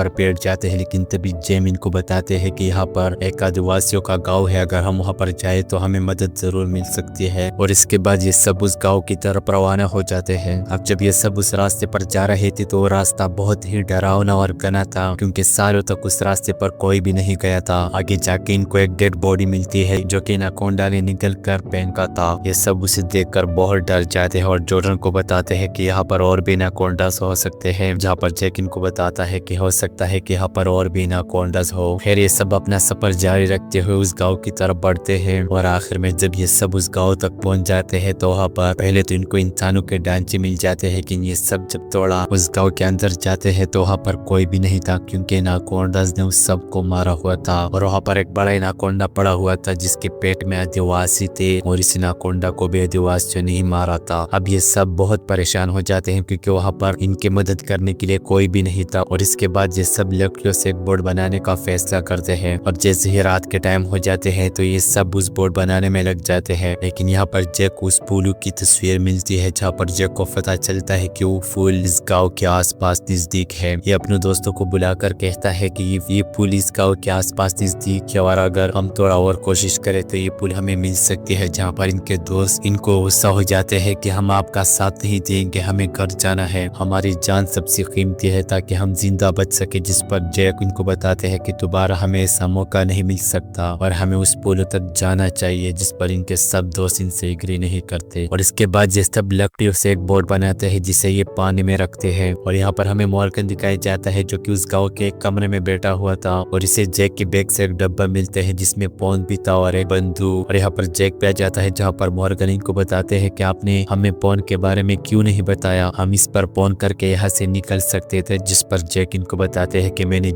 पर बैठ जाते हैं। लेकिन तभी जेम इनको बताते हैं कि यहाँ पर एक आदिवासियों का गांव है, अगर हम वहाँ पर जाए तो हमें मदद जरूर मिल सकती है। और इसके बाद ये सब उस गांव की तरफ रवाना हो जाते हैं। अब जब ये सब उस रास्ते पर जा रहे थे तो वो रास्ता बहुत ही डरावना और घना था, क्योंकि सालों तक उस रास्ते पर कोई भी नहीं गया था। आगे जाके इनको एक डेड बॉडी मिलती है जो कि एनाकोंडा ने निकल कर फेंका था। ये सब उसे देखकर बहुत डर जाते हैं और जॉर्डन को बताते हैं कि यहाँ पर और भी एनाकोंडास हो सकते हैं, जहाँ पर जैक इनको बताता है कि हो सकता है कि यहाँ पर और भी एनाकोंडास हो। फिर ये सब अपना सफर जारी रखते हुए उस गांव की तरफ बढ़ते हैं और आखिर में जब ये सब उस गांव तक पहुंच जाते हैं तो वहाँ पर पहले तो इनको इंसानों के ढांचे मिल जाते हैं, लेकिन ये सब जब थोड़ा उस गांव के अंदर जाते हैं तो वहाँ पर कोई भी नहीं था, क्योंकि एनाकोंडास ने उस सब को मारा हुआ था। और वहाँ पर एक बड़ा एनाकोंडा पड़ा हुआ था जिसके पेट में आदिवासी थे और इस एनाकोंडा को भी आदिवासियों ने ही मारा था। अब ये सब बहुत परेशान हो जाते हैं क्योंकि वहाँ पर इनके मदद करने के लिए कोई भी नहीं था। और इसके बाद ये सब लकड़ियों से एक बोर्ड बनाने का फैसला करते हैं और जैसे ही रात के टाइम हो जाते हैं तो ये सब उस बोर्ड बनाने में लग जाते हैं। लेकिन यहाँ पर जैक को उस फूल की तस्वीर मिलती है जहाँ पर जैक को पता चलता है कि वो फूल इस गांव के आसपास नजदीक है। ये अपने दोस्तों को बुलाकर कहता है कि ये फूल इस गांव के आसपास नजदीक है और अगर हम थोड़ा और कोशिश करें तो ये फूल हमें मिल सकती है। जहाँ पर इनके दोस्त इनको गुस्सा हो जाते हैं कि हम आपका साथ नहीं देंगे, हमें घर जाना है, हमारी जान सबसे कीमती है ताकि हम जिंदा बच सके। जिस पर जैक इनको बताते हैं कि दोबारा हमें ऐसा मौका नहीं मिल सकता और हमें उस पुल तक जाना चाहिए। जिस पर इनके सब दोस्त इनसे एग्री नहीं करते और इसके बाद ये सब लकड़ियों से एक बोर्ड बनाते हैं जिसे ये पानी में रखते हैं। और यहाँ पर हमें मॉर्गन दिखाया जाता है जो कि उस गांव के एक कमरे में बैठा हुआ था और इसे जैक के बैग से एक डब्बा मिलते हैं जिसमें फोन भी था और एक बंदूक। और यहाँ पर जैक पे आ जाता है जहाँ पर मॉर्गन इनको बताते हैं कि आपने हमें फोन के बारे में क्यों नहीं बताया, हम इस पर फोन करके यहाँ से निकल सकते थे। जिस पर जैक इनको बताते हैं कि मैंने